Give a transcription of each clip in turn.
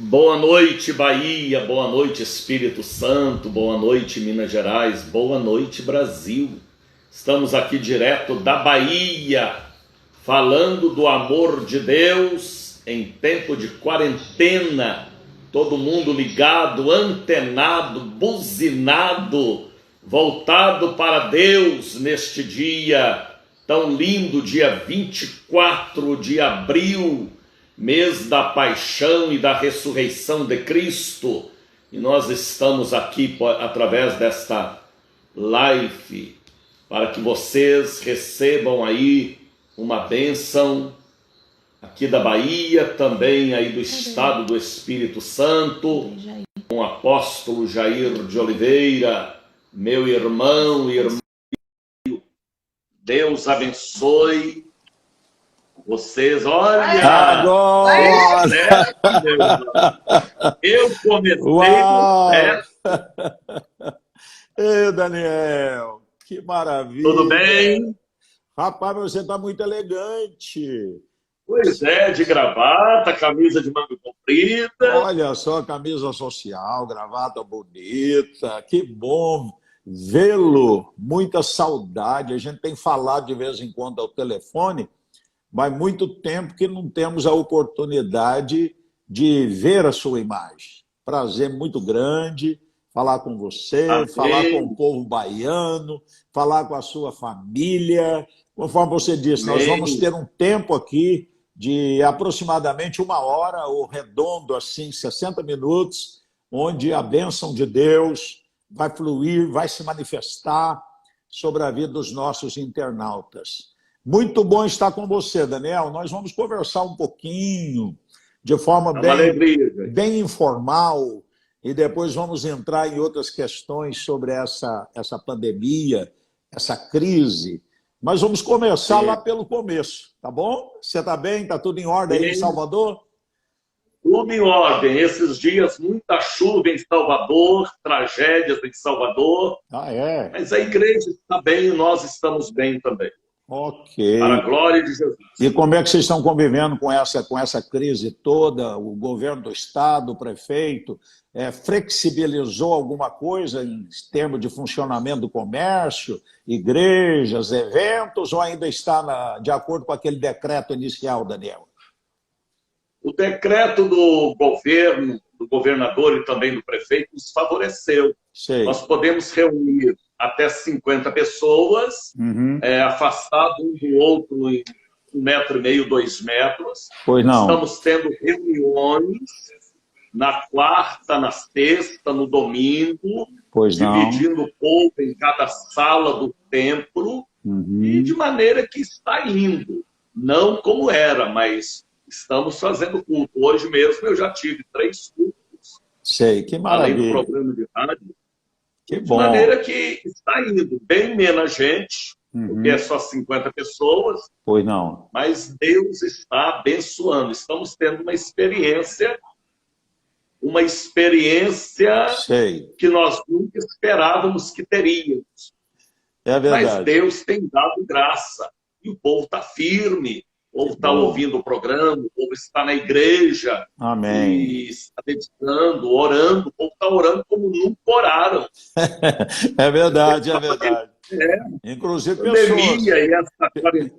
Boa noite, Bahia, boa noite, Espírito Santo, boa noite, Minas Gerais, boa noite, Brasil. Estamos aqui direto da Bahia, falando do amor de Deus em tempo de quarentena. Todo mundo ligado, antenado, buzinado, voltado para Deus neste dia tão lindo, dia 24 de abril, mês da paixão e da ressurreição de Cristo. E nós estamos aqui através desta live para que vocês recebam aí uma bênção aqui da Bahia, também aí do estado do Espírito Santo, com o apóstolo Jair de Oliveira, meu irmão e irmã. Deus abençoe vocês. Olha! Agora! Eu comecei Uau! no pé. Ei, Daniel, que maravilha! Tudo bem? Rapaz, você está muito elegante. Pois é, de gravata, camisa de manga comprida. Olha só, camisa social, gravata bonita, que bom vê-lo. Muita saudade. A gente tem falado de vez em quando ao telefone, mas muito tempo que não temos a oportunidade de ver a sua imagem. Prazer muito grande falar com você, Amém. Falar com o povo baiano, falar com a sua família. Conforme você disse, Nós vamos ter um tempo aqui de aproximadamente 1 hora, ou redondo assim, 60 minutos, onde a bênção de Deus vai fluir, vai se manifestar sobre a vida dos nossos internautas. Muito bom estar com você, Daniel. Nós vamos conversar um pouquinho, de forma bem informal, e depois vamos entrar em outras questões sobre essa pandemia, essa crise. Mas vamos começar lá pelo começo, tá bom? Você está bem? Está tudo em ordem aí em Salvador? Tudo em ordem. Esses dias, muita chuva em Salvador, tragédias em Salvador. Ah, é? Mas a igreja está bem e nós estamos bem também. Ok. Para a glória de Jesus. E como é que vocês estão convivendo com essa crise toda? O governo do estado, o prefeito, flexibilizou alguma coisa em termos de funcionamento do comércio, igrejas, eventos, ou ainda está de acordo com aquele decreto inicial, Daniel? O decreto do governo, do governador e também do prefeito nos favoreceu. Sei. Nós podemos reunir até 50 pessoas, afastados um do outro em 1,5 metro, 2 metros. Pois não. Estamos tendo reuniões na quarta, na sexta, no domingo, dividindo o povo em cada sala do templo, e de maneira que está indo. Não como era, mas estamos fazendo culto. Hoje mesmo eu já tive 3 cultos. Sei, que maravilha. Além do programa de rádio. Que de bom. maneira que está indo bem menos gente, porque é só 50 pessoas. Pois não. Mas Deus está abençoando. Estamos tendo uma experiência Sei. que nós nunca esperávamos que teríamos. É verdade. Mas Deus tem dado graça. E o povo está firme. O povo está ouvindo o programa, o povo está na igreja. Amém. E está dedicando, orando. O povo está orando como nunca oraram. É verdade, é verdade. Inclusive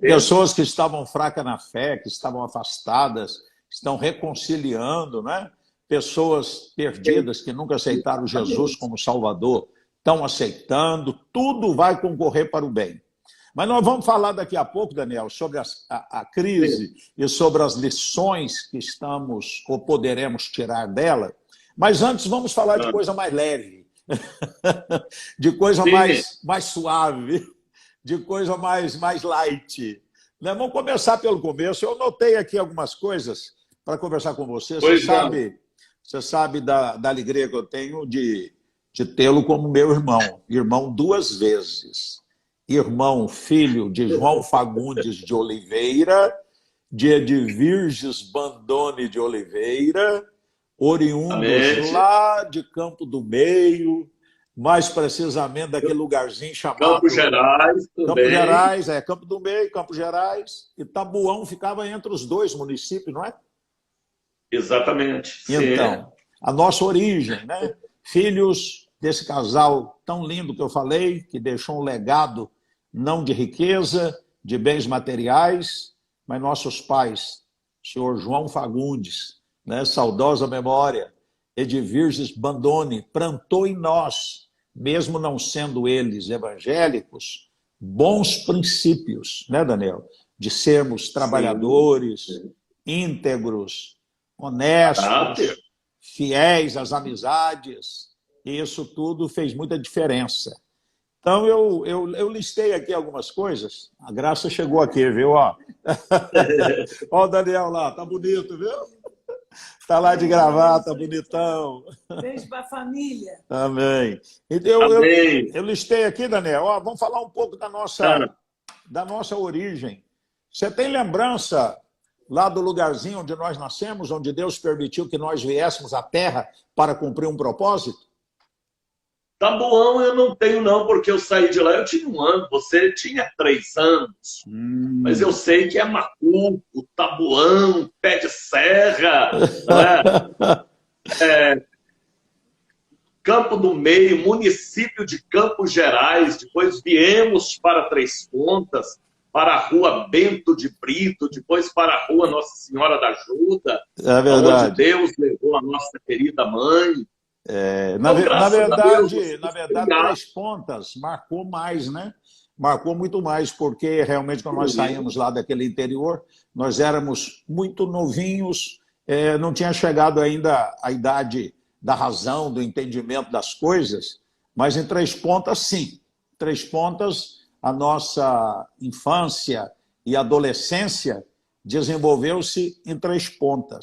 pessoas que estavam fracas na fé, que estavam afastadas, estão reconciliando, né? Pessoas perdidas que nunca aceitaram Jesus como Salvador, estão aceitando. Tudo vai concorrer para o bem. Mas nós vamos falar daqui a pouco, Daniel, sobre a crise e sobre as lições que estamos ou poderemos tirar dela. Mas antes vamos falar de coisa mais leve, de coisa mais suave, de coisa mais light. Vamos começar pelo começo. Eu notei aqui algumas coisas para conversar com você. Você sabe da alegria que eu tenho de tê-lo como meu irmão. Irmão 2 vezes. Irmão, filho de João Fagundes de Oliveira, de Edvirges Bandone de Oliveira, oriundos lá de Campo do Meio, mais precisamente daquele lugarzinho chamado... Campo Gerais também. Campo Gerais, Campo do Meio, Campo Gerais. E Tabuão ficava entre os 2 municípios, não é? Exatamente. Então, a nossa origem, né? Filhos desse casal tão lindo que eu falei, que deixou um legado não de riqueza, de bens materiais, mas nossos pais, senhor João Fagundes, né? Saudosa memória, Edvirges Bandone, plantou em nós, mesmo não sendo eles evangélicos, bons princípios, né, Daniel? De sermos trabalhadores, íntegros, honestos, fiéis às amizades. Isso tudo fez muita diferença. Então, eu listei aqui algumas coisas. A Graça chegou aqui, viu? Ó, ó o Daniel lá, tá bonito, viu? Tá lá de gravata, bonitão. Beijo para a família. Amém. Então, eu listei aqui, Daniel, ó, vamos falar um pouco da nossa origem. Você tem lembrança lá do lugarzinho onde nós nascemos, onde Deus permitiu que nós viéssemos à Terra para cumprir um propósito? Tabuão eu não tenho, não, porque eu saí de lá, eu tinha 1 ano, você tinha 3 anos. Mas eu sei que é Macuco, Tabuão, Pé de Serra, né? Campo do Meio, município de Campos Gerais, depois viemos para Três Pontas, para a rua Bento de Brito, depois para a rua Nossa Senhora da Ajuda, onde Deus levou a nossa querida mãe. Na verdade, Três Pontas marcou mais, né? Marcou muito mais, porque realmente quando nós saímos lá daquele interior, nós éramos muito novinhos, não tinha chegado ainda a idade da razão, do entendimento das coisas, mas em Três Pontas, sim. Três Pontas, a nossa infância e adolescência desenvolveu-se em Três Pontas.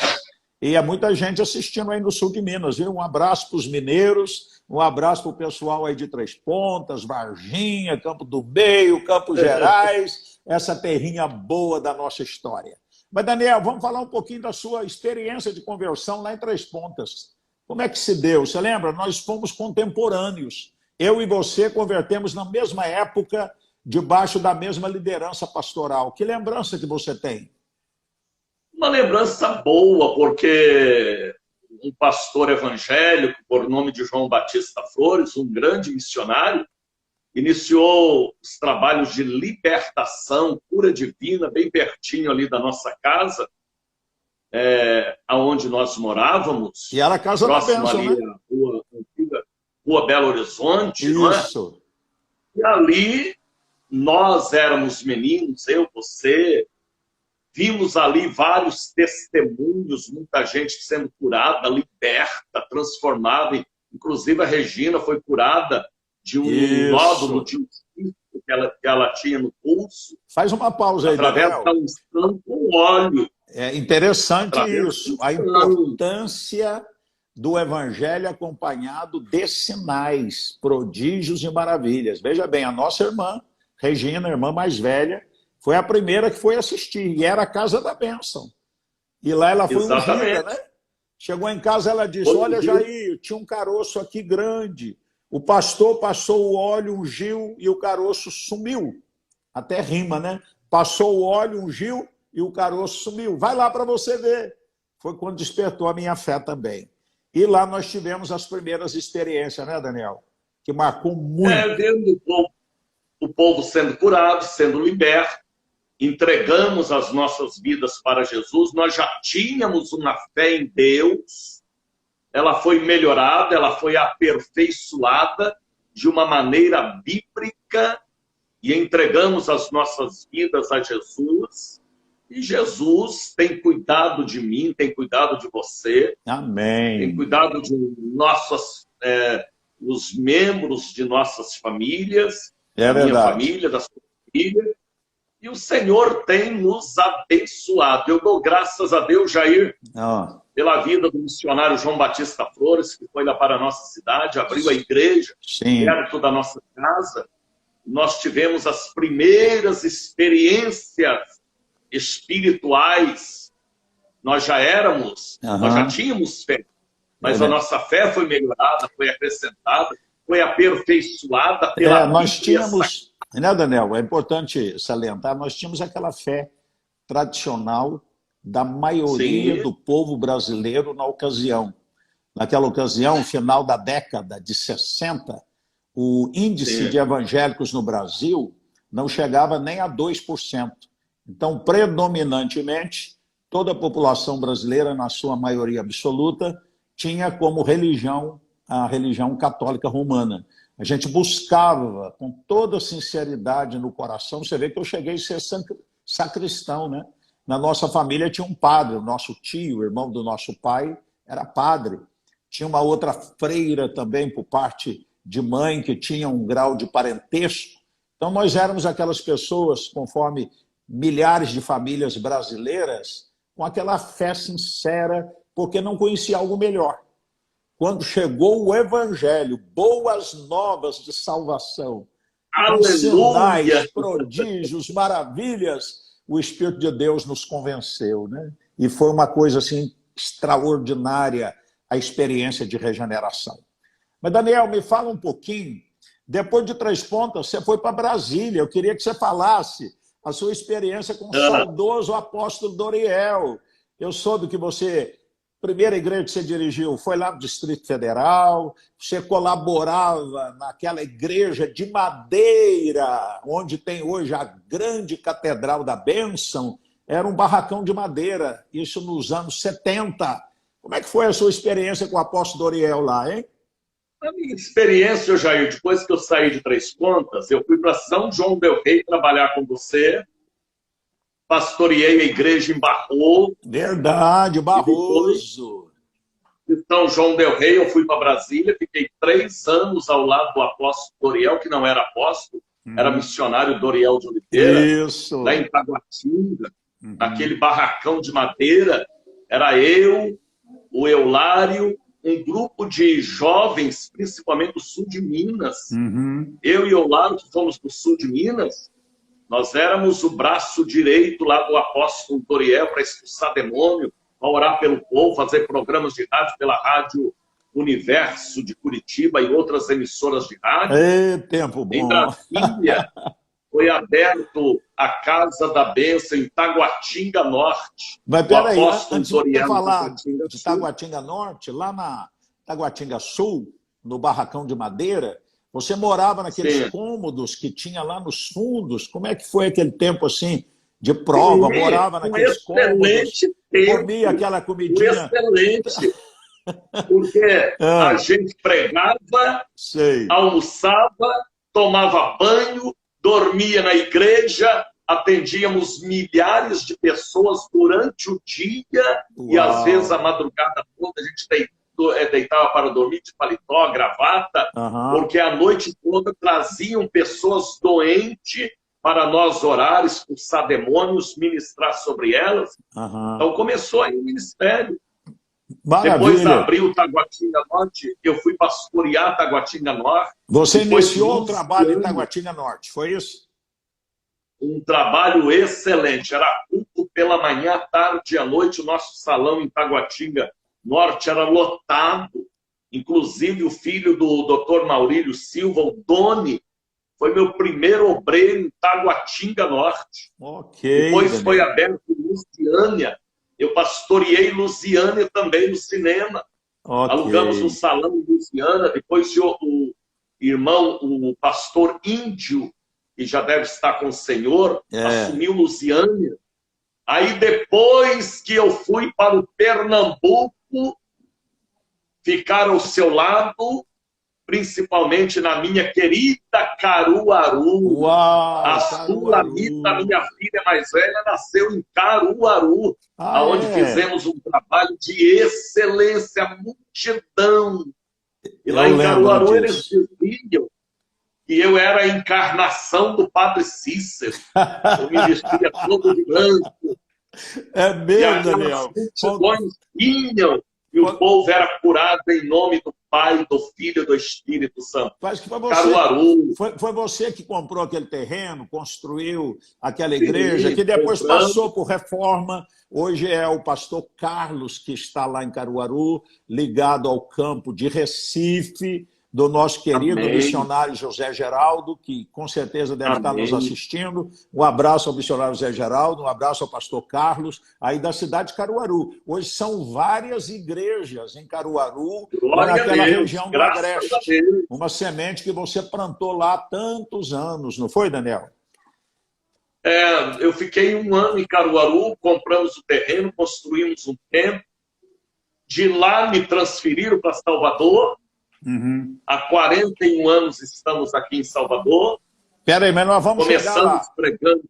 E há muita gente assistindo aí no sul de Minas, viu? Um abraço para os mineiros, um abraço para o pessoal aí de Três Pontas, Varginha, Campo do Meio, Campos Gerais, essa terrinha boa da nossa história. Mas, Daniel, vamos falar um pouquinho da sua experiência de conversão lá em Três Pontas. Como é que se deu? Você lembra? Nós fomos contemporâneos. Eu e você convertemos na mesma época, debaixo da mesma liderança pastoral. Que lembrança que você tem? Uma lembrança boa, porque um pastor evangélico, por nome de João Batista Flores, um grande missionário, iniciou os trabalhos de libertação, cura divina, bem pertinho ali da nossa casa, aonde nós morávamos. E era a Casa da Bênção, ali, né? Rua Belo Horizonte. Isso. Não é? E ali nós éramos meninos, eu, você. Vimos ali vários testemunhos, muita gente sendo curada, liberta, transformada. Inclusive a Regina foi curada de um nódulo de um cisto que ela tinha no pulso. Faz uma pausa aí, através Daniel. da unção com óleo. É interessante isso, a importância do evangelho acompanhado de sinais, prodígios e maravilhas. Veja bem, a nossa irmã, Regina, a irmã mais velha, foi a primeira que foi assistir, e era a Casa da Bênção. E lá ela foi ungida, né? Chegou em casa, ela disse, olha, Jair, tinha um caroço aqui grande. O pastor passou o óleo, ungiu, e o caroço sumiu. Até rima, né? Passou o óleo, ungiu, e o caroço sumiu. Vai lá para você ver. Foi quando despertou a minha fé também. E lá nós tivemos as primeiras experiências, né, Daniel? Que marcou muito. Vendo o povo sendo curado, sendo liberto, entregamos as nossas vidas para Jesus, nós já tínhamos uma fé em Deus, ela foi melhorada, ela foi aperfeiçoada de uma maneira bíblica e entregamos as nossas vidas a Jesus. E Jesus tem cuidado de mim, tem cuidado de você. Amém. Tem cuidado de os membros de nossas famílias, da minha família, da sua família. E o Senhor tem nos abençoado. Eu dou graças a Deus, Jair, pela vida do missionário João Batista Flores, que foi lá para a nossa cidade, abriu a igreja perto da nossa casa. Nós tivemos as primeiras experiências espirituais. Nós já nós já tínhamos fé, mas a nossa fé foi melhorada, foi acrescentada, foi aperfeiçoada pela nós tínhamos, né, Daniel? É importante salientar, nós tínhamos aquela fé tradicional, da maioria Sim. do povo brasileiro na ocasião. Naquela ocasião, final da década de 60, o índice Sim. de evangélicos no Brasil não chegava nem a 2%. Então, predominantemente, toda a população brasileira, na sua maioria absoluta, tinha como religião a religião católica romana. A gente buscava, com toda sinceridade no coração, você vê que eu cheguei a ser sacristão, né? Na nossa família tinha um padre, o nosso tio, o irmão do nosso pai, era padre. Tinha uma outra freira também, por parte de mãe, que tinha um grau de parentesco. Então, nós éramos aquelas pessoas, conforme milhares de famílias brasileiras, com aquela fé sincera, porque não conhecia algo melhor. Quando chegou o Evangelho, boas novas de salvação, com sinais, prodígios, maravilhas, o Espírito de Deus nos convenceu, né? E foi uma coisa assim extraordinária a experiência de regeneração. Mas, Daniel, me fala um pouquinho. Depois de Três Pontas, você foi para Brasília. Eu queria que você falasse a sua experiência com o saudoso apóstolo Doriel. Eu soube que você, a primeira igreja que você dirigiu foi lá no Distrito Federal, você colaborava naquela igreja de madeira, onde tem hoje a grande Catedral da Bênção, era um barracão de madeira, isso nos anos 70. Como é que foi a sua experiência com o apóstolo Doriel lá, hein? A minha experiência, Jair, depois que eu saí de Três Pontas, eu fui para São João del Rei trabalhar com você, pastoreei a igreja em Barroso. Verdade, Barroso. De São João del Rei, eu fui para Brasília, fiquei 3 anos ao lado do apóstolo Doriel, que não era apóstolo, era missionário Doriel de Oliveira, Isso. lá em Taguatinga, naquele barracão de madeira. Era eu, o Eulário, um grupo de jovens, principalmente do sul de Minas. Eu e o Eulário, que fomos do sul de Minas, nós éramos o braço direito lá do apóstolo Doriel para expulsar demônio, para orar pelo povo, fazer programas de rádio pela Rádio Universo de Curitiba e outras emissoras de rádio. Tempo bom. Em Brasília, foi aberto a Casa da Bênção em Taguatinga Norte. Mas peraí, antes de você falar Taguatinga de Taguatinga Norte, lá na Taguatinga Sul, no barracão de madeira, você morava naqueles cômodos que tinha lá nos fundos. Como é que foi aquele tempo assim de prova? Morava naqueles cômodos, comia aquela comidinha. Excelente, porque a gente pregava, almoçava, tomava banho, dormia na igreja, atendíamos milhares de pessoas durante o dia. Uau. E às vezes a madrugada toda a gente deitava para dormir de paletó, gravata, porque a noite toda traziam pessoas doentes para nós orar, expulsar demônios, ministrar sobre elas. Então começou aí o ministério. Maravilha. Depois abriu Taguatinga Norte, eu fui pastorear Taguatinga Norte. Você iniciou o trabalho em Taguatinga Norte, foi isso? Um trabalho excelente. Era culto pela manhã, tarde e à noite. O nosso salão em Taguatinga Norte era lotado. Inclusive o filho do Dr. Maurílio Silva, o Doni, foi meu primeiro obreiro em Taguatinga Norte. Depois foi aberto em Lusiânia. Eu pastoreei Lusiânia também no cinema. Alugamos um salão em Lusiânia. Depois o irmão, o pastor Índio, que já deve estar com o Senhor, assumiu Lusiânia. Aí depois que eu fui para o Pernambuco, ficar ao seu lado, principalmente na minha querida Caruaru. Uau, a Sulamita, minha filha mais velha, nasceu em Caruaru, onde fizemos um trabalho de excelência, multidão. E lá em Caruaru eles diziam que eu era a encarnação do Padre Cícero. Eu me vestia todo de branco. É mesmo, Daniel. Multidões vinham e o povo era curado em nome do Pai, do Filho e do Espírito Santo. Mas que foi você, Caruaru. Foi você que comprou aquele terreno, construiu aquela igreja, que depois passou por reforma. Hoje é o pastor Carlos que está lá em Caruaru, ligado ao campo de Recife. do nosso querido Amém. missionário José Geraldo, que com certeza deve estar nos assistindo. Um abraço ao missionário José Geraldo, um abraço ao pastor Carlos, aí da cidade de Caruaru. Hoje são várias igrejas em Caruaru, Glória naquela a Deus, região do graças a Agreste. Deus. Uma semente que você plantou lá há tantos anos, não foi, Daniel? Eu fiquei 1 ano em Caruaru, compramos o terreno, construímos um templo. De lá me transferiram para Salvador. Há 41 anos estamos aqui em Salvador. Peraí, mas nós vamos chegar lá. Começamos pregando.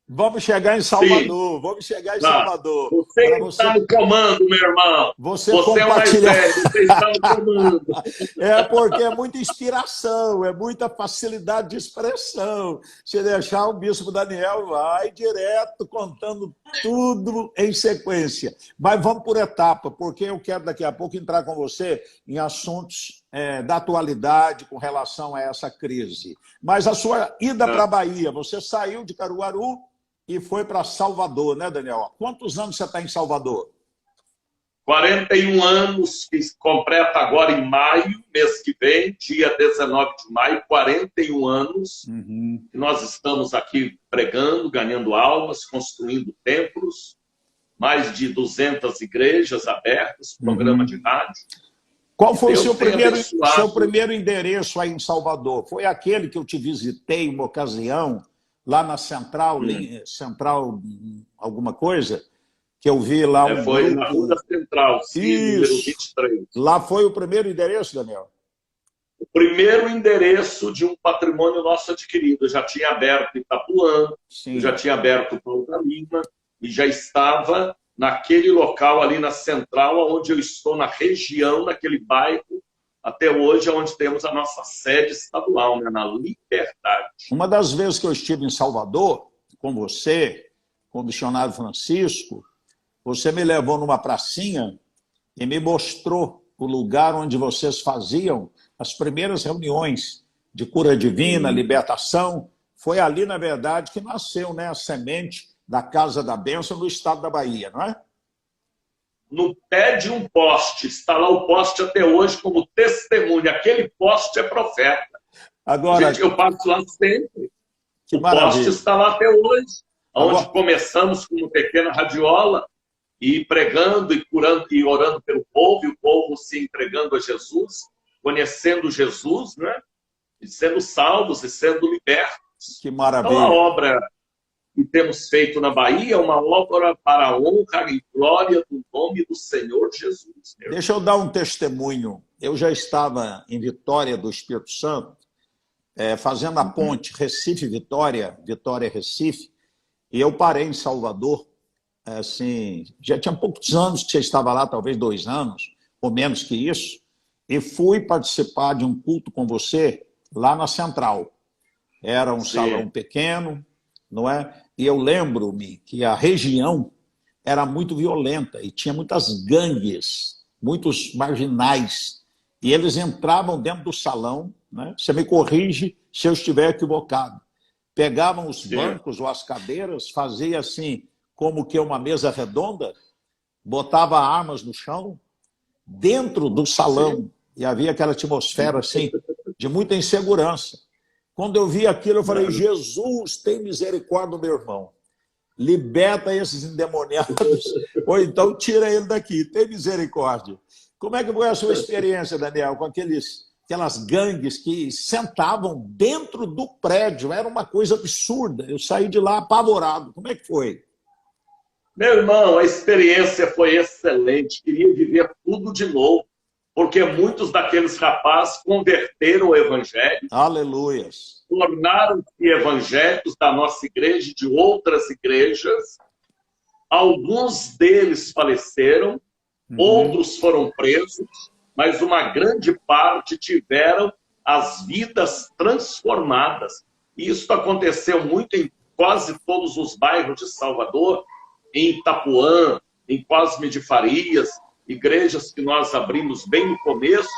Vamos chegar em Salvador, Sim. vamos chegar em Tá. Salvador. Você Para está no comando, meu irmão. Você é o mais compartilhar. velho, você está no comando. É porque é muita inspiração, é muita facilidade de expressão. Se deixar o bispo Daniel, vai direto contando tudo em sequência. Mas vamos por etapa, porque eu quero daqui a pouco entrar com você em assuntos da atualidade com relação a essa crise. Mas a sua ida para a Bahia, você saiu de Caruaru e foi para Salvador, né, Daniel? Quantos anos você está em Salvador? 41 anos, que completa agora em maio, mês que vem, dia 19 de maio, 41 anos. Que nós estamos aqui pregando, ganhando almas, construindo templos, mais de 200 igrejas abertas, programa de rádio. Qual foi o Deus seu primeiro endereço aí em Salvador? Foi aquele que eu te visitei em uma ocasião, lá na Central, Central alguma coisa, que eu vi lá um foi grupo... na Rua da Central, sim, número 23. Lá foi o primeiro endereço, Daniel? O primeiro endereço de um patrimônio nosso adquirido. Eu já tinha aberto Itapuã, já tinha aberto Paulo da Lima, e já estava naquele local ali na Central, onde eu estou, na região, naquele bairro, até hoje, onde temos a nossa sede estadual, né, na Liberdade. Uma das vezes que eu estive em Salvador, com você, com o missionário Francisco, você me levou numa pracinha e me mostrou o lugar onde vocês faziam as primeiras reuniões de cura divina, libertação. Foi ali, na verdade, que nasceu, né, a semente da Casa da Bênção no estado da Bahia, não é? No pé de um poste, está lá o poste até hoje como testemunha. Aquele poste é profeta. Agora, gente, eu passo lá sempre. Que o maravilha. Poste está lá até hoje, onde Agora... começamos com uma pequena radiola, e pregando e curando e orando pelo povo, e o povo se entregando a Jesus, conhecendo Jesus, né? E sendo salvos e sendo libertos. Que maravilha. Então, a obra que temos feito na Bahia é uma obra para a honra e glória do nome do Senhor Jesus. Deixa eu dar um testemunho. Eu já estava em Vitória do Espírito Santo, fazendo a ponte Recife-Vitória, Vitória-Recife, e eu parei em Salvador, assim, já tinha poucos anos que você estava lá, talvez 2 anos, ou menos que isso, e fui participar de um culto com você lá na Central. Era um salão pequeno, não é? E eu lembro-me que a região era muito violenta e tinha muitas gangues, muitos marginais, e eles entravam dentro do salão, né? Você me corrige se eu estiver equivocado. Pegavam os bancos ou as cadeiras, fazia assim, como que uma mesa redonda, botava armas no chão, dentro do salão, e havia aquela atmosfera assim, de muita insegurança. Quando eu vi aquilo, eu falei, Jesus, tem misericórdia do meu irmão. Liberta esses endemoniados, ou então tira ele daqui, tem misericórdia. Como é que foi a sua experiência, Daniel, com aquelas gangues que sentavam dentro do prédio? Era uma coisa absurda. Eu saí de lá apavorado. Como é que foi? Meu irmão, a experiência foi excelente. Queria viver tudo de novo, porque muitos daqueles rapazes converteram o evangelho. Aleluias. Tornaram-se evangélicos da nossa igreja e de outras igrejas. Alguns deles faleceram, outros foram presos, mas uma grande parte tiveram as vidas transformadas. E isso aconteceu muito em quase todos os bairros de Salvador, em Itapuã, em Cosme de Farias, igrejas que nós abrimos bem no começo.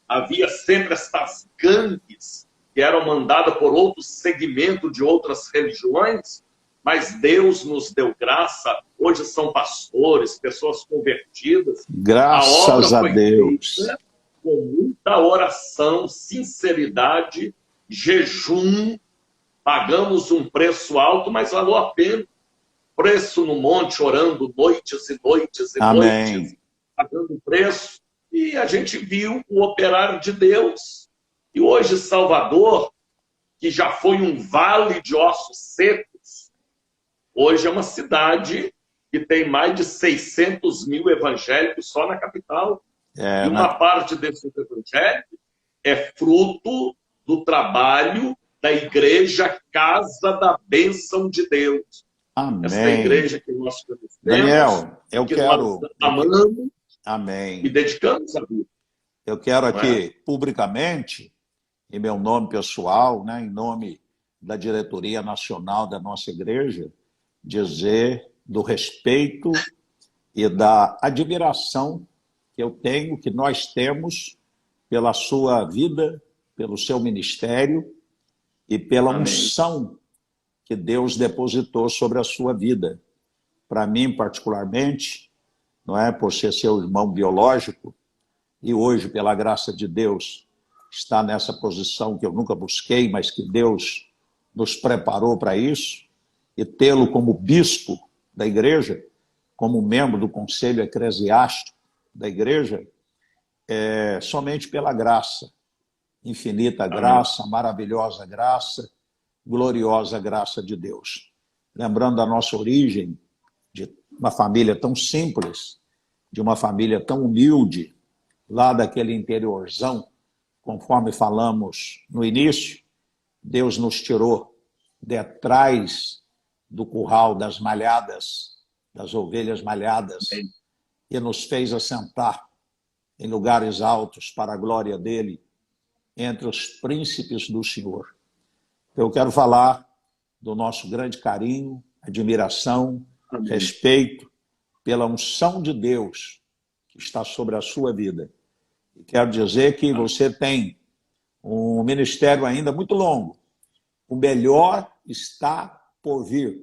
Havia sempre estas gangues que eram mandadas por outro segmento de outras religiões, mas Deus nos deu graça. Hoje são pastores, pessoas convertidas. Graças a Deus. Feita, com muita oração, sinceridade, jejum, pagamos um preço alto, mas valeu a pena. Preço no monte, orando noites e noites e Amém. noites, pagando preço. E a gente viu o operar de Deus. E hoje Salvador, que já foi um vale de ossos secos, hoje é uma cidade que tem mais de 600 mil evangélicos só na capital. E uma parte desses evangélicos é fruto do trabalho da igreja Casa da Bênção de Deus. Amém. Essa igreja que nós conhecemos, Daniel, eu que quero... nós amamos Amém. e dedicamos a vida. Eu quero aqui, publicamente, em meu nome pessoal, né, em nome da diretoria nacional da nossa igreja, dizer do respeito e da admiração que eu tenho, que nós temos pela sua vida, pelo seu ministério e pela Amém. unção que Deus depositou sobre a sua vida. Para mim, particularmente, não é por ser seu irmão biológico, e hoje, pela graça de Deus, está nessa posição que eu nunca busquei, mas que Deus nos preparou para isso, e tê-lo como bispo da igreja, como membro do conselho eclesiástico da igreja, é somente pela graça, infinita graça, maravilhosa graça, gloriosa graça de Deus. Lembrando da nossa origem, de uma família tão simples, de uma família tão humilde, lá daquele interiorzão, conforme falamos no início, Deus nos tirou detrás do curral das malhadas, das ovelhas malhadas, e nos fez assentar em lugares altos para a glória dele, entre os príncipes do Senhor. Eu quero falar do nosso grande carinho, admiração, Amém. Respeito pela unção de Deus que está sobre a sua vida. E quero dizer que você tem um ministério ainda muito longo. O melhor está por vir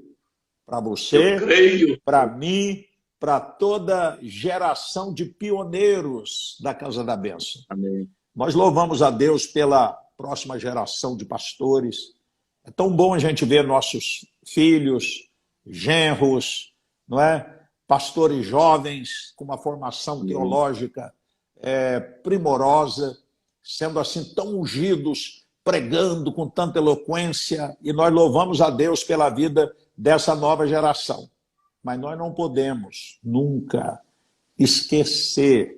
para você, para mim, para toda geração de pioneiros da Casa da Bênção. Amém. Nós louvamos a Deus pela próxima geração de pastores. É tão bom a gente ver nossos filhos, genros, não é? Pastores jovens com uma formação teológica primorosa, sendo assim tão ungidos, pregando com tanta eloquência, e nós louvamos a Deus pela vida dessa nova geração. Mas nós não podemos nunca esquecer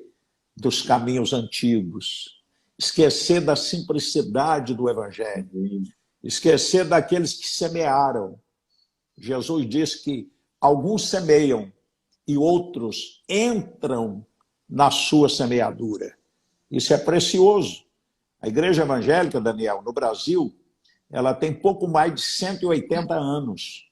dos caminhos antigos, esquecer da simplicidade do Evangelho, esquecer daqueles que semearam. Jesus disse que alguns semeiam e outros entram na sua semeadura. Isso é precioso. A igreja evangélica, Daniel, no Brasil, ela tem pouco mais de 180 anos.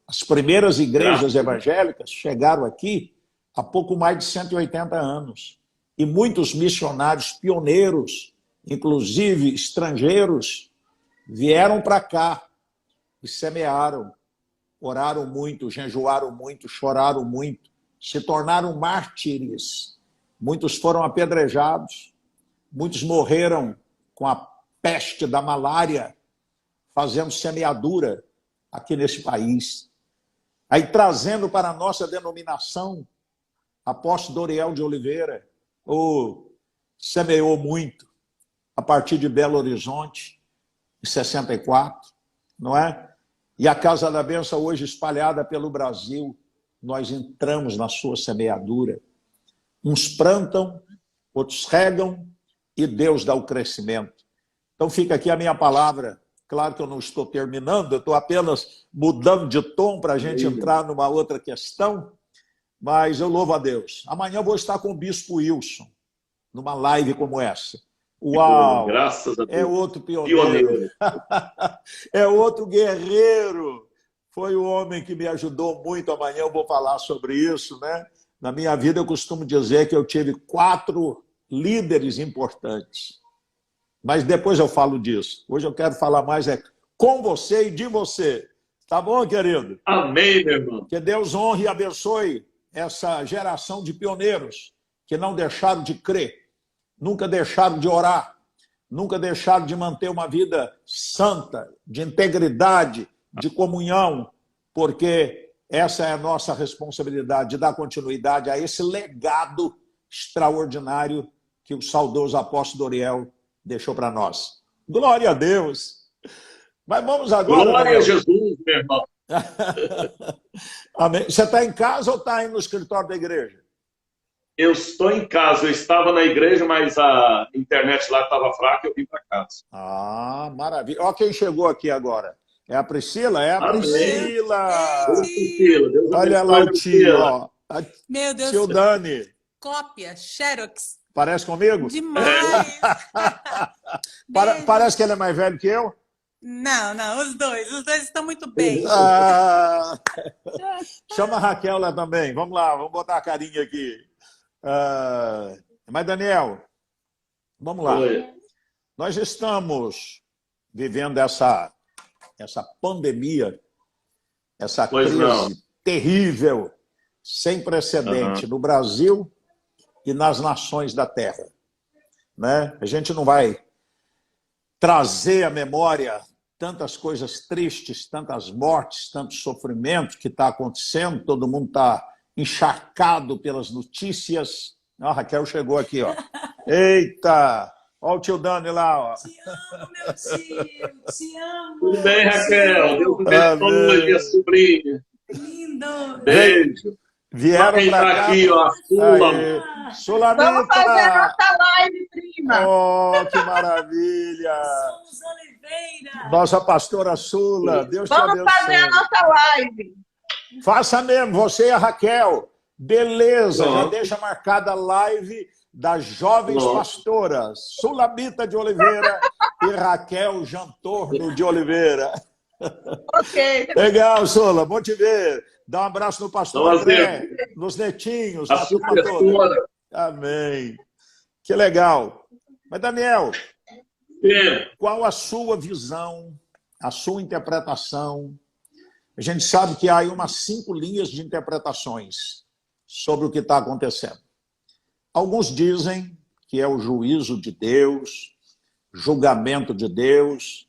As primeiras igrejas evangélicas chegaram aqui há pouco mais de 180 anos. E muitos missionários pioneiros, inclusive estrangeiros, vieram para cá e semearam, oraram muito, jejuaram muito, choraram muito, se tornaram mártires. Muitos foram apedrejados, muitos morreram com a peste da malária, fazendo semeadura aqui nesse país. Aí trazendo para a nossa denominação, apóstolo Doriel de Oliveira, semeou muito a partir de Belo Horizonte, em 64, não é? E a Casa da Bênção hoje espalhada pelo Brasil, nós entramos na sua semeadura. Uns plantam, outros regam e Deus dá o crescimento. Então fica aqui a minha palavra. Claro que eu não estou terminando, eu estou apenas mudando de tom para a gente entrar numa outra questão, mas eu louvo a Deus. Amanhã eu vou estar com o Bispo Wilson, numa live como essa. Uau! Graças a Deus. É outro pioneiro. É outro guerreiro. Foi o homem que me ajudou muito. Amanhã eu vou falar sobre isso, né? Na minha vida eu costumo dizer que eu tive 4 líderes importantes. Mas depois eu falo disso. Hoje eu quero falar mais com você e de você. Tá bom, querido? Amém, meu irmão. Que Deus honre e abençoe essa geração de pioneiros que não deixaram de crer nunca deixaram de orar, nunca deixaram de manter uma vida santa, de integridade, de comunhão, porque essa é a nossa responsabilidade, de dar continuidade a esse legado extraordinário que o saudoso apóstolo Doriel deixou para nós. Glória a Deus! Mas vamos agora... Glória a Jesus, meu irmão. Amém. Você está em casa ou está aí no escritório da igreja? Eu estou em casa. Eu estava na igreja, mas a internet lá estava fraca e eu vim para casa. Ah, maravilha. Olha quem chegou aqui agora. É a Priscila? É a Amém. Priscila! Deus Olha lá o tio, ó. Meu Deus. Tio Dani. Cópia, xerox. Parece comigo? Demais. Parece que ele é mais velho que eu? Não, os dois estão muito bem. Ah, chama a Raquel lá também. Vamos lá, vamos botar a carinha aqui. Mas, Daniel, vamos lá. Oi. Nós estamos vivendo essa pandemia, essa crise terrível, sem precedente no Brasil e nas nações da Terra. Né? A gente não vai trazer à memória tantas coisas tristes, tantas mortes, tanto sofrimento que está acontecendo, todo mundo está encharcado pelas notícias. A Raquel chegou aqui, ó. Eita! Olha o tio Dani lá, ó. Te amo, meu tio. Te amo. Tudo bem, Raquel? Deus abençoe, minha sobrinha. Lindo. Beijo. Vieram quem pra está cá. aqui, ó, a Sulamita. Vamos fazer a nossa live, prima. Oh, que maravilha. Somos Oliveira. Nossa pastora Sula, Deus te abençoe. Vamos fazer a nossa live. Faça mesmo, você e a Raquel. Beleza, já deixa marcada a live das jovens pastoras, Sulamita de Oliveira e Raquel Jantorno de Oliveira. Ok. Legal, Sula, bom te ver. Dá um abraço no pastor André, nos netinhos, a na sua turma toda. professora. Amém. Que legal. Mas, Daniel, Sim. qual a sua visão, a sua interpretação? A gente sabe que há aí umas 5 linhas de interpretações sobre o que está acontecendo. Alguns dizem que é o juízo de Deus, julgamento de Deus,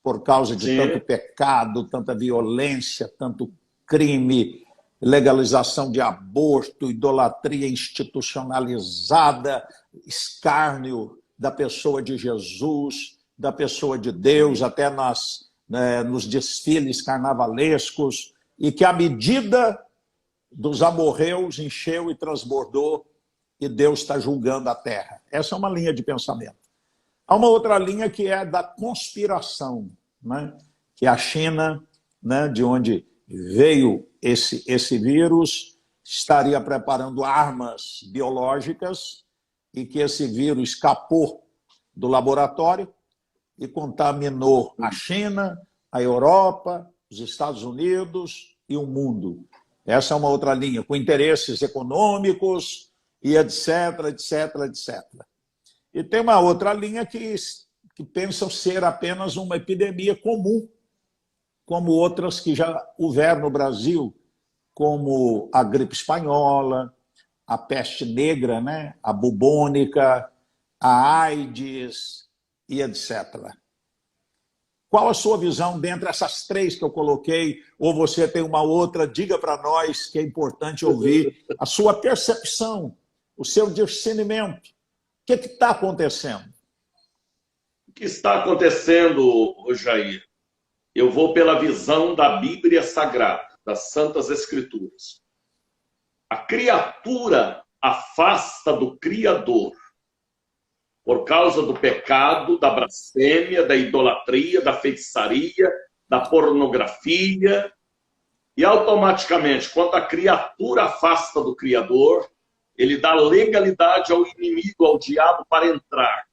por causa de tanto pecado, tanta violência, tanto crime, legalização de aborto, idolatria institucionalizada, escárnio da pessoa de Jesus, da pessoa de Deus, até nos desfiles carnavalescos, e que a medida dos amorreus encheu e transbordou, e Deus está julgando a terra. Essa é uma linha de pensamento. Há uma outra linha que é da conspiração, né? Que a China, né, de onde veio esse vírus, estaria preparando armas biológicas e que esse vírus escapou do laboratório e contaminou a China, a Europa, os Estados Unidos e o mundo. Essa é uma outra linha, com interesses econômicos e etc, etc, etc. E tem uma outra linha que pensam ser apenas uma epidemia comum, como outras que já houveram no Brasil, como a gripe espanhola, a peste negra, né? A bubônica, a AIDS e etc. Qual a sua visão dentre essas 3 que eu coloquei? Ou você tem uma outra? Diga para nós, que é importante ouvir a sua percepção, o seu discernimento. O que está acontecendo? O que está acontecendo, Jair? Eu vou pela visão da Bíblia Sagrada, das Santas Escrituras. A criatura afasta do Criador por causa do pecado, da blasfêmia, da idolatria, da feitiçaria, da pornografia. E automaticamente, quando a criatura afasta do Criador, ele dá legalidade ao inimigo, ao diabo, para entrar.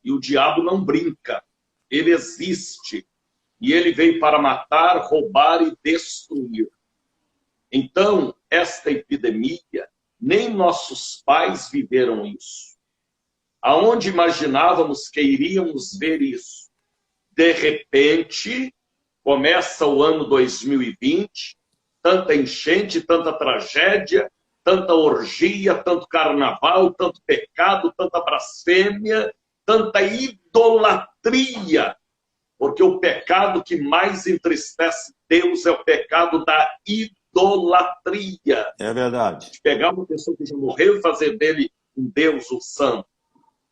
E o diabo não brinca, ele existe. E ele veio para matar, roubar e destruir. Então, esta epidemia, nem nossos pais viveram isso. Aonde imaginávamos que iríamos ver isso? De repente, começa o ano 2020, tanta enchente, tanta tragédia, tanta orgia, tanto carnaval, tanto pecado, tanta blasfêmia, tanta idolatria. Porque o pecado que mais entristece Deus é o pecado da idolatria. É verdade. De pegar uma pessoa que já morreu e fazer dele um Deus, o santo.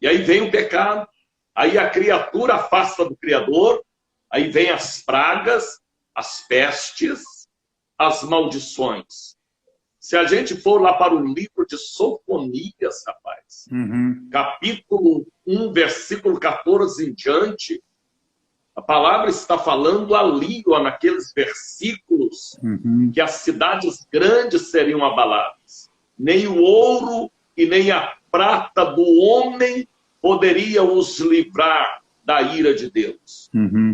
E aí vem o pecado, aí a criatura afasta do Criador, aí vem as pragas, as pestes, as maldições. Se a gente for lá para o livro de Sofonias, rapaz, capítulo 1, versículo 14 em diante, a palavra está falando ali, ó, naqueles versículos, que as cidades grandes seriam abaladas. Nem o ouro e nem a prata do homem poderia os livrar da ira de Deus.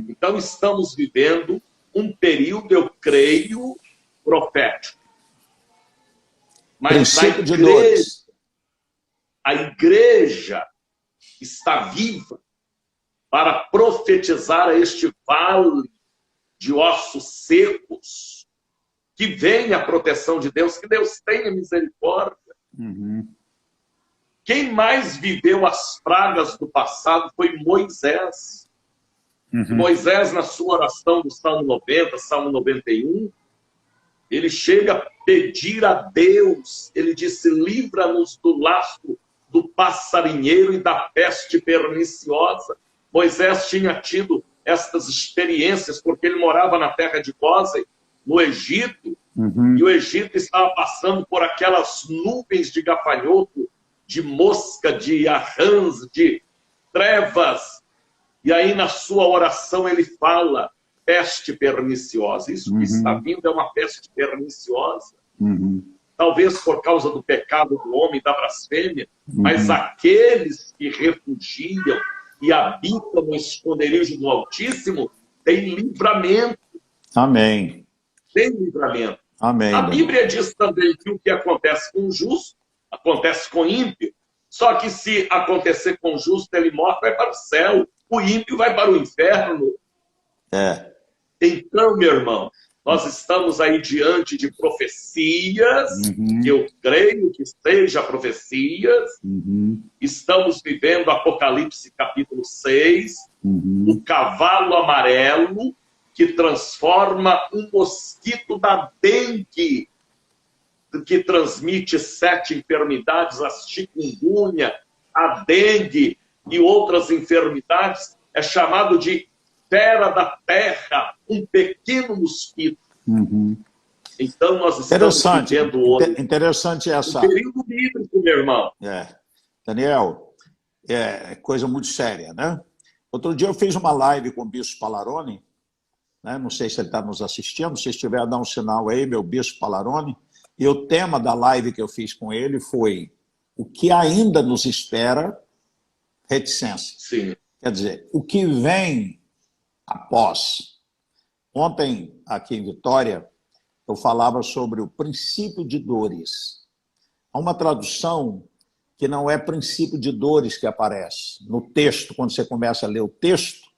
Então estamos vivendo um período, eu creio, profético. Mas a igreja está viva para profetizar a este vale de ossos secos, que venha a proteção de Deus, que Deus tenha misericórdia. Quem mais viveu as pragas do passado foi Moisés. Moisés, na sua oração do Salmo 90, Salmo 91, ele chega a pedir a Deus, ele disse, livra-nos do laço do passarinheiro e da peste perniciosa. Moisés tinha tido estas experiências, porque ele morava na terra de Gósen, no Egito, e o Egito estava passando por aquelas nuvens de gafanhoto, de mosca, de arrãs, de trevas. E aí, na sua oração, ele fala peste perniciosa. Isso que está vindo é uma peste perniciosa. Talvez por causa do pecado do homem, da blasfêmia, mas aqueles que refugiam e habitam no esconderijo do Altíssimo têm livramento. Amém. Tem livramento. Amém. A Bíblia diz também que o que acontece com o justo, acontece com o ímpio. Só que se acontecer com o justo, ele morre, vai para o céu. O ímpio vai para o inferno. Então, meu irmão, nós estamos aí diante de profecias, que eu creio que seja profecias. Estamos vivendo Apocalipse capítulo 6, o cavalo amarelo que transforma um mosquito da dengue, que transmite 7 enfermidades, a chikungunya, a dengue e outras enfermidades, é chamado de fera da terra, um pequeno mosquito. Então nós estamos vivendo hoje interessante essa... um período bíblico, meu irmão. Daniel, é coisa muito séria, né? Outro dia eu fiz uma live com o Bispo Palarone, né? Não sei se ele está nos assistindo, se estiver, dá um sinal aí, meu Bispo Palarone. E o tema da live que eu fiz com ele foi o que ainda nos espera, reticência. Sim. Quer dizer, o que vem após. Ontem, aqui em Vitória, eu falava sobre o princípio de dores. Há uma tradução que não é princípio de dores que aparece. No texto, quando você começa a ler o texto,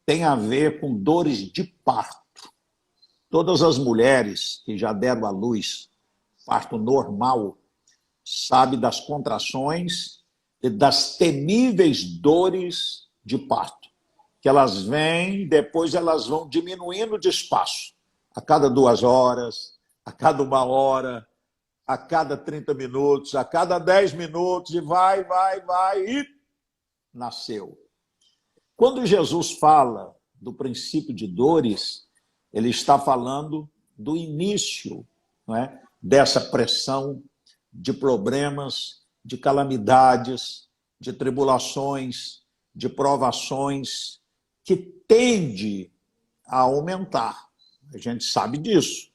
tem a ver com dores de parto. Todas as mulheres que já deram à luz parto normal, sabem das contrações e das temíveis dores de parto. Que elas vêm, depois elas vão diminuindo de espaço. A cada 2 horas, a cada 1 hora, a cada 30 minutos, a cada 10 minutos, e vai, e nasceu. Quando Jesus fala do princípio de dores, ele está falando do início, não é? Dessa pressão de problemas, de calamidades, de tribulações, de provações, que tende a aumentar. A gente sabe disso.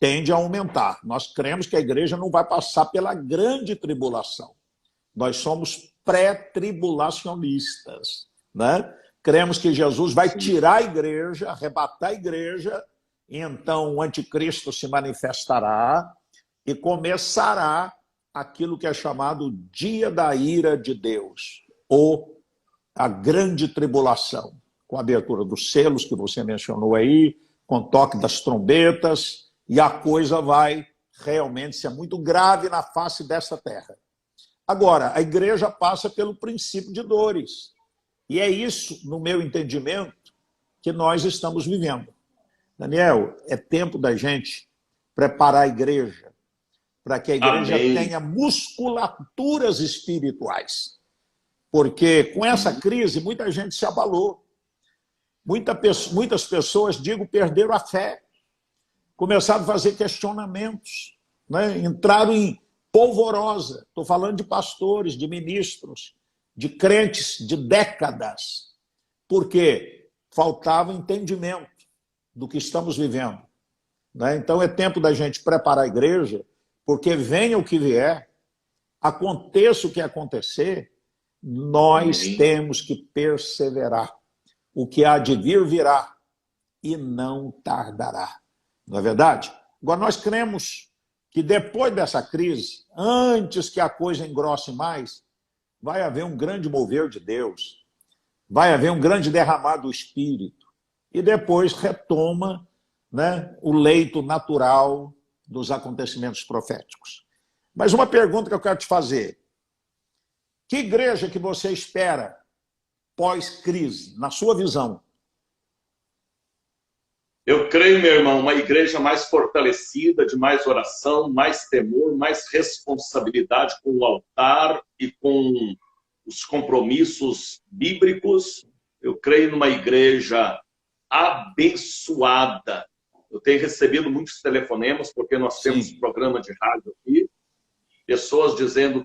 Tende a aumentar. Nós cremos que a igreja não vai passar pela grande tribulação. Nós somos pré-tribulacionistas, né? Cremos que Jesus vai tirar a igreja, arrebatar a igreja, e então o anticristo se manifestará e começará aquilo que é chamado dia da ira de Deus, ou a grande tribulação, com a abertura dos selos que você mencionou aí, com o toque das trombetas, e a coisa vai realmente isso é muito grave na face desta terra. Agora, a igreja passa pelo princípio de dores. E é isso, no meu entendimento, que nós estamos vivendo. Daniel, é tempo da gente preparar a igreja para que a igreja tenha musculaturas espirituais. Porque com essa crise, muita gente se abalou. Muitas pessoas, digo, perderam a fé. Começaram a fazer questionamentos, né? Entraram em polvorosa. Estou falando de pastores, de ministros, de crentes de décadas. Porque faltava entendimento do que estamos vivendo, né? Então é tempo da gente preparar a igreja, porque venha o que vier, aconteça o que acontecer, nós temos que perseverar. O que há de vir virá e não tardará. Não é verdade? Agora, nós cremos que depois dessa crise, antes que a coisa engrosse mais, vai haver um grande mover de Deus, vai haver um grande derramar do Espírito, e depois retoma, né, o leito natural dos acontecimentos proféticos. Mas uma pergunta que eu quero te fazer: que igreja que você espera pós-crise, na sua visão? Eu creio, meu irmão, uma igreja mais fortalecida, de mais oração, mais temor, mais responsabilidade com o altar e com os compromissos bíblicos. Eu creio numa igreja abençoada. Eu tenho recebido muitos telefonemas, porque nós temos um programa de rádio aqui, pessoas dizendo: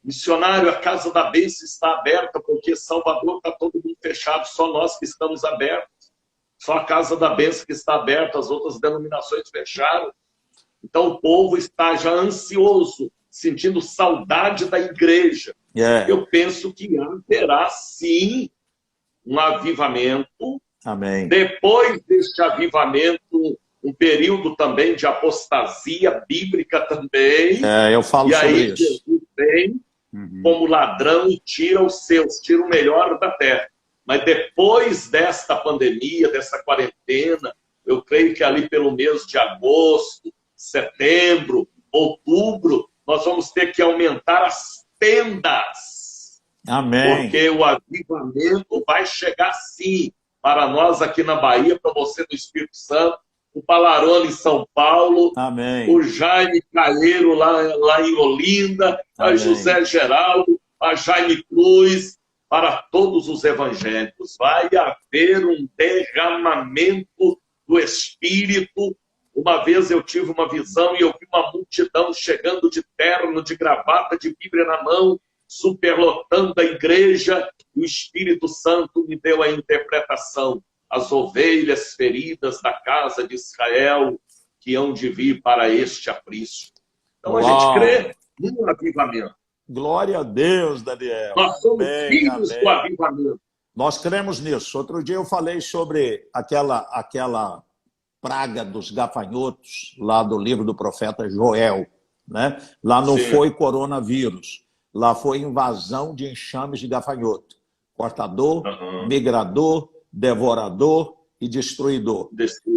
missionário, a Casa da Bênção está aberta, porque Salvador está todo mundo fechado, só nós que estamos abertos. Só a Casa da Bênção que está aberta, as outras denominações fecharam. Então o povo está já ansioso, sentindo saudade da igreja. Eu penso que haverá sim um avivamento. Amém. Depois deste avivamento, um período também de apostasia bíblica também. Eu falo e sobre aí isso. Jesus vem como ladrão e tira os seus, tira o melhor da terra. Mas depois desta pandemia, dessa quarentena, eu creio que ali pelo mês de agosto, setembro, outubro, nós vamos ter que aumentar as tendas. Amém. Porque o avivamento vai chegar sim para nós aqui na Bahia, para você no Espírito Santo, o Palarone em São Paulo, Amém. o Jaime Caeiro lá em Olinda, a José Geraldo, a Jaime Cruz, para todos os evangélicos. Vai haver um derramamento do Espírito. Uma vez eu tive uma visão e eu vi uma multidão chegando de terno, de gravata, de Bíblia na mão, superlotando a igreja. O Espírito Santo me deu a interpretação: as ovelhas feridas da casa de Israel que hão de vir para este aprisco. Então a gente crê no avivamento. Glória a Deus, Daniel. Nós somos filhos do avivamento. Nós cremos nisso. Outro dia eu falei sobre aquela praga dos gafanhotos, lá do livro do profeta Joel, né? Lá não foi coronavírus, lá foi invasão de enxames de gafanhoto. Cortador, migrador, devorador e destruidor.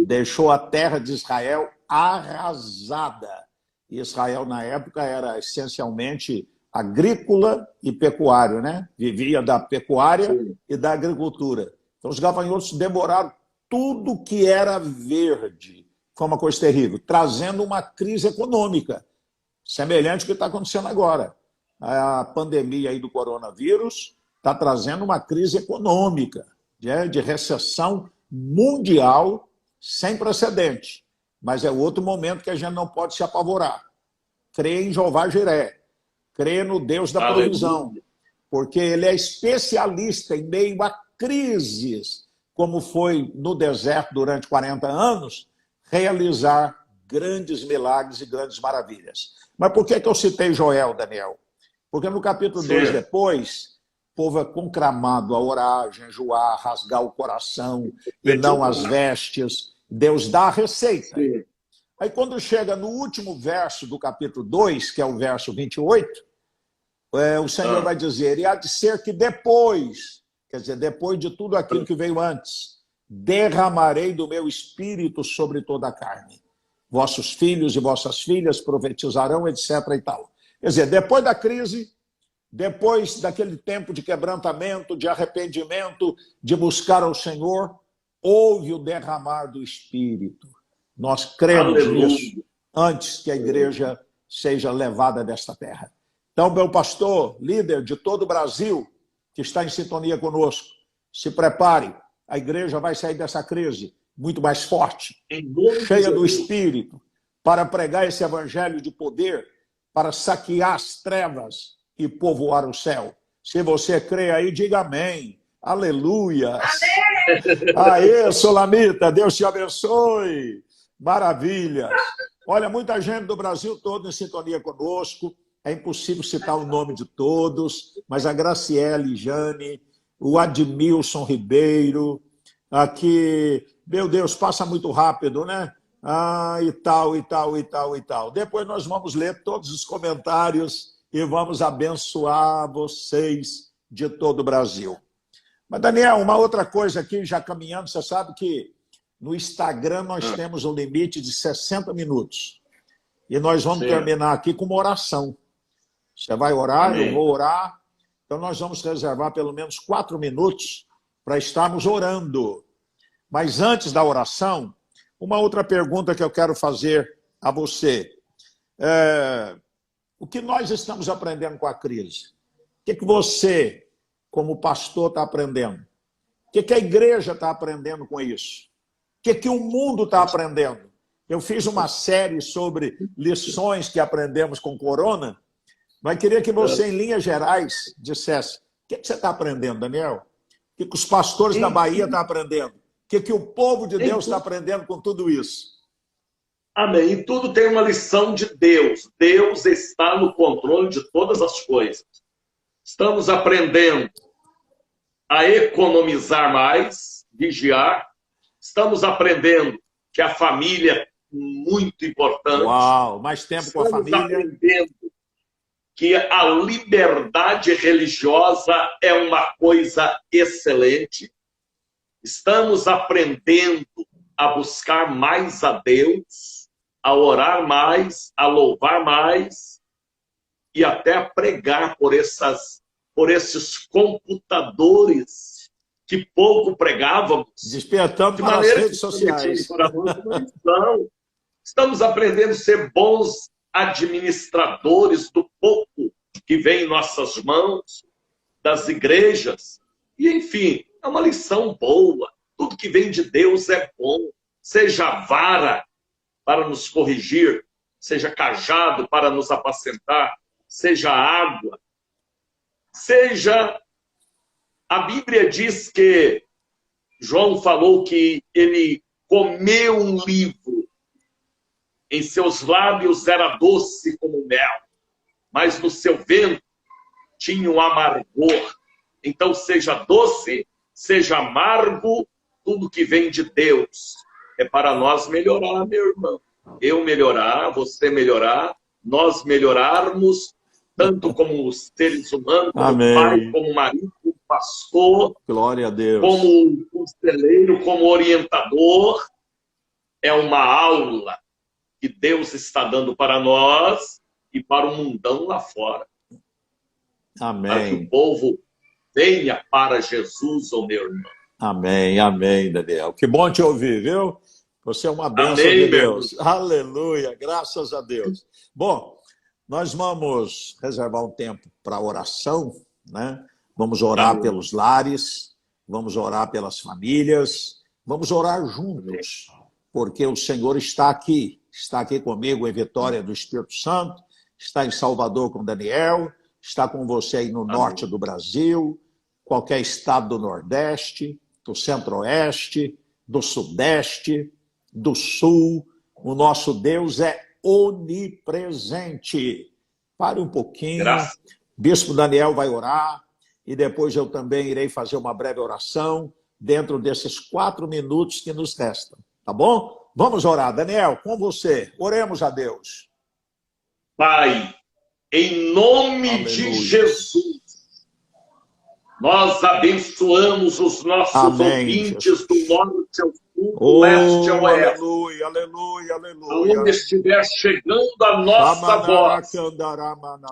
Deixou a terra de Israel arrasada. E Israel, na época, era essencialmente agrícola e pecuário, né? Vivia da pecuária e da agricultura. Então, os gafanhotos devoraram tudo que era verde. Foi uma coisa terrível, trazendo uma crise econômica, semelhante ao que está acontecendo agora. A pandemia aí do coronavírus está trazendo uma crise econômica, de recessão mundial sem precedente. Mas é outro momento que a gente não pode se apavorar. Crê em Jeová Jiré. Crê no Deus da provisão, porque ele é especialista em meio a crises, como foi no deserto durante 40 anos, realizar grandes milagres e grandes maravilhas. Mas por que eu citei Joel, Daniel? Porque no capítulo 2 depois, o povo é conclamado a orar, jejuar, rasgar o coração e não as vestes. Deus dá a receita. Aí quando chega no último verso do capítulo 2, que é o verso 28, o Senhor vai dizer: e há de ser que depois, quer dizer, depois de tudo aquilo que veio antes, derramarei do meu espírito sobre toda a carne. vossos filhos e vossas filhas profetizarão, etc. e tal. Quer dizer, depois da crise, depois daquele tempo de quebrantamento, de arrependimento, de buscar ao Senhor, houve o derramar do Espírito. Nós cremos nisso antes que a igreja seja levada desta terra. Então, meu pastor, líder de todo o Brasil, que está em sintonia conosco, se prepare, a igreja vai sair dessa crise muito mais forte, cheia do Espírito, para pregar esse evangelho de poder, para saquear as trevas e povoar o céu. Se você crê aí, diga amém. Aleluia. Aê, Solamita, Deus te abençoe. Maravilha. Olha, muita gente do Brasil todo em sintonia conosco. É impossível citar o nome de todos, mas a Graciele Jane, o Admilson Ribeiro, aqui, meu Deus, passa muito rápido, né? E tal, e tal, e tal, e tal. Depois nós vamos ler todos os comentários e vamos abençoar vocês de todo o Brasil. Mas, Daniel, uma outra coisa aqui, já caminhando, você sabe que no Instagram nós temos um limite de 60 minutos. E nós vamos terminar aqui com uma oração. Você vai orar, eu vou orar. Então nós vamos reservar pelo menos 4 minutos para estarmos orando. Mas antes da oração, uma outra pergunta que eu quero fazer a você. O que nós estamos aprendendo com a crise? O que você, como pastor, está aprendendo? O que a igreja está aprendendo com isso? O que o mundo está aprendendo? Eu fiz uma série sobre lições que aprendemos com Corona, mas queria que você, em linhas gerais, dissesse o que você está aprendendo, Daniel? O que os pastores da Bahia estão aprendendo? O que o povo de Deus está aprendendo com tudo isso? Amém. E tudo tem uma lição de Deus. Deus está no controle de todas as coisas. Estamos aprendendo a economizar mais, vigiar. Estamos aprendendo que a família é muito importante. Uau, mais tempo com a família. Estamos aprendendo que a liberdade religiosa é uma coisa excelente. Estamos aprendendo a buscar mais a Deus, a orar mais, a louvar mais e até a pregar por esses computadores que pouco pregávamos. Despertando para as redes sociais. Estamos aprendendo a ser bons administradores do pouco que vem em nossas mãos, das igrejas. E, enfim, é uma lição boa. Tudo que vem de Deus é bom. Seja vara para nos corrigir, seja cajado para nos apacentar, seja água, seja... A Bíblia diz que João falou que ele comeu um livro, em seus lábios era doce como mel, mas no seu ventre tinha um amargor. Então, seja doce, seja amargo, tudo que vem de Deus é para nós melhorar, meu irmão. Eu melhorar, você melhorar, nós melhorarmos, tanto como os seres humanos, como Amém. pai, como marido, como pastor, glória a Deus, como conselheiro, como orientador. É uma aula que Deus está dando para nós e para o mundão lá fora. Amém. Para que o povo venha para Jesus, ô meu irmão. Amém, amém, Daniel. Que bom te ouvir, viu? Você é uma bênção de Deus. Aleluia, graças a Deus. Bom, nós vamos reservar um tempo para oração, né? Vamos orar pelos lares, vamos orar pelas famílias, vamos orar juntos, porque o Senhor está aqui comigo em Vitória do Espírito Santo, está em Salvador com Daniel, está com você aí no norte do Brasil, qualquer estado do Nordeste, do Centro-Oeste, do Sudeste, do Sul. O nosso Deus é onipresente. Pare um pouquinho. Graças. Bispo Daniel vai orar e depois eu também irei fazer uma breve oração dentro desses 4 minutos que nos restam. Tá bom? Vamos orar. Daniel, com você. Oremos a Deus. Pai, em nome Aleluia. de Jesus, nós abençoamos os nossos Amém, ouvintes Jesus. do norte ao do leste ao oeste. Aleluia, aleluia, aleluia. Aonde estiver chegando a nossa voz,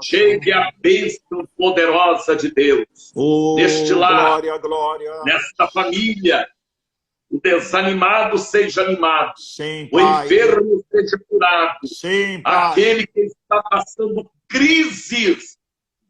chegue a bênção poderosa de Deus. Neste lar, glória, glória. nesta família, o desanimado seja animado, Sim, o Pai. enfermo seja curado, Sim, Pai. aquele que está passando crises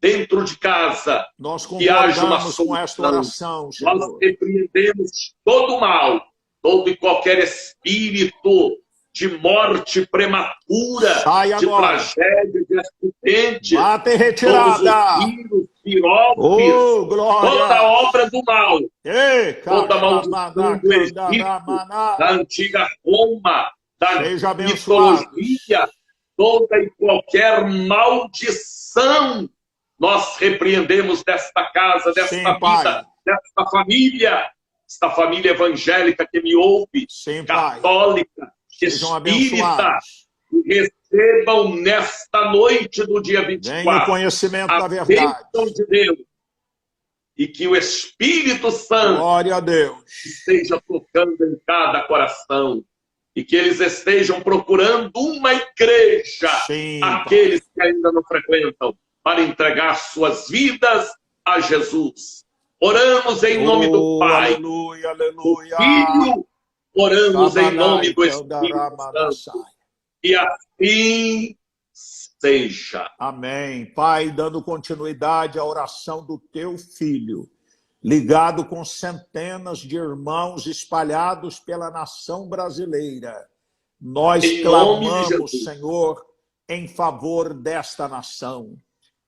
dentro de casa, Nós que haja uma concordamos com esta solução. oração, Nós Senhor. repreendemos todo o mal, todo e qualquer espírito de morte prematura, Sai de agora. tragédia, de acidente, Bata e todos retirada. os vírus, piropes, Oh, glória. toda obra do mal, Ei, toda maldição do Egito, da antiga Roma, da Seja abençoado. mitologia, toda e qualquer maldição, nós repreendemos desta casa, desta Sim, vida, Pai. desta família, esta família evangélica que me ouve, Sim, Pai. católica, Sejam espírita, abençoados. e recebam nesta noite do dia Venha o 24 conhecimento a da verdade. bênção de Deus, e que o Espírito Santo Glória a Deus. esteja tocando em cada coração, e que eles estejam procurando uma igreja, Sim, Pai. aqueles que ainda não frequentam, para entregar suas vidas a Jesus. Oramos em nome do Pai, Aleluia, do aleluia. Filho, oramos em nome do Samanai, Espírito Keldaramanasai. Santo. E assim seja. Amém. Pai, dando continuidade à oração do teu filho, ligado com centenas de irmãos espalhados pela nação brasileira, nós Em nome de clamamos, Jesus. Senhor, em favor desta nação.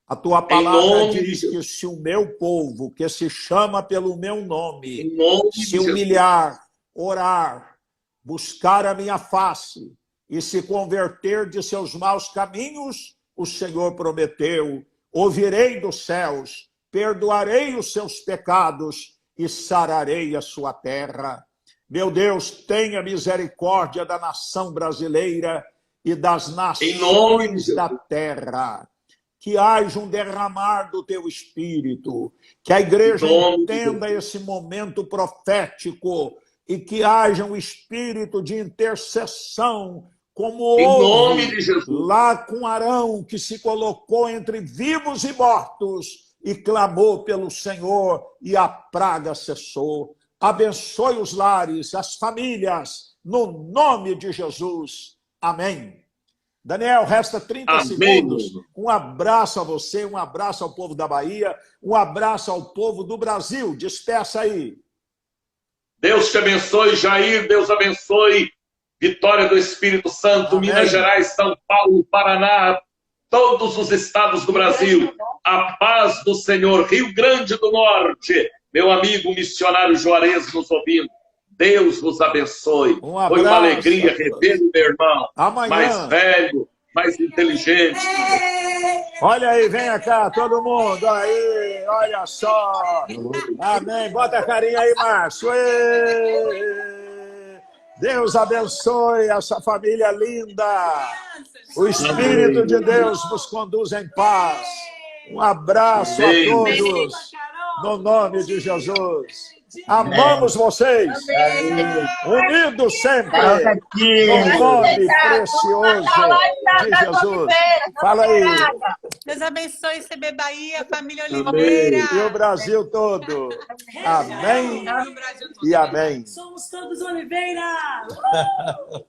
A tua Em palavra nome de diz Jesus. que se o meu povo, que se chama pelo meu nome, Em nome de se Jesus. humilhar, orar, buscar a minha face e se converter de seus maus caminhos, o Senhor prometeu: ouvirei dos céus, perdoarei os seus pecados e sararei a sua terra. Meu Deus, tenha misericórdia da nação brasileira e das Em nome de nações Jesus. da terra. Que haja um derramar do teu espírito, que a igreja Em nome de entenda esse momento profético e que haja um espírito de intercessão, como Em nome houve de Jesus. lá com Arão, que se colocou entre vivos e mortos e clamou pelo Senhor e a praga cessou. Abençoe os lares, as famílias, no nome de Jesus. Amém. Daniel, resta 30 Amém. segundos. Um abraço a você, um abraço ao povo da Bahia, um abraço ao povo do Brasil. Despeça aí. Deus te abençoe, Jair. Deus abençoe. Vitória do Espírito Santo, Amém. Minas Gerais, São Paulo, Paraná, todos os estados do Brasil. A paz do Senhor, Rio Grande do Norte. Meu amigo missionário Juarez nos ouvindo. Deus vos abençoe. Um Foi abraço. uma alegria rever o meu irmão. Amanhã. Mais velho, mais inteligente. Olha aí, venha cá, todo mundo. Aí, olha só. Amém. Bota a carinha aí, Márcio. Ê! Deus abençoe essa família linda. O Espírito de Deus vos conduz em paz. Um abraço a Amém. todos. No nome de Jesus. Amamos vocês. Unidos sempre. No nome precioso de Jesus. Fala aí. Deus abençoe CB Bahia, família Amém. Oliveira. E o Brasil todo. Amém e amém. Somos todos Oliveira.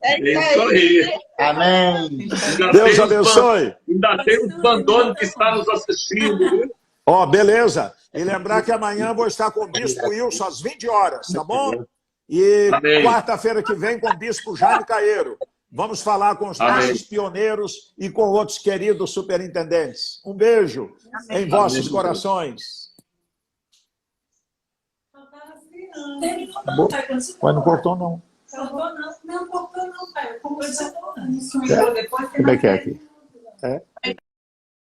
É isso aí. Amém. Ainda Deus tem os abençoe. Ainda tem os bandone que está nos assistindo, viu? Ó, beleza. E lembrar que amanhã eu vou estar com o Bispo Wilson às 20 horas, tá bom? E Amém. quarta-feira que vem com o Bispo Jaime Caeiro. Vamos falar com os Amém. nossos pioneiros e com outros queridos superintendentes. Um beijo em vossos corações. Acabou? Mas não cortou, não. Não cortou não, pai. Como você falou. Como é que é aqui? É?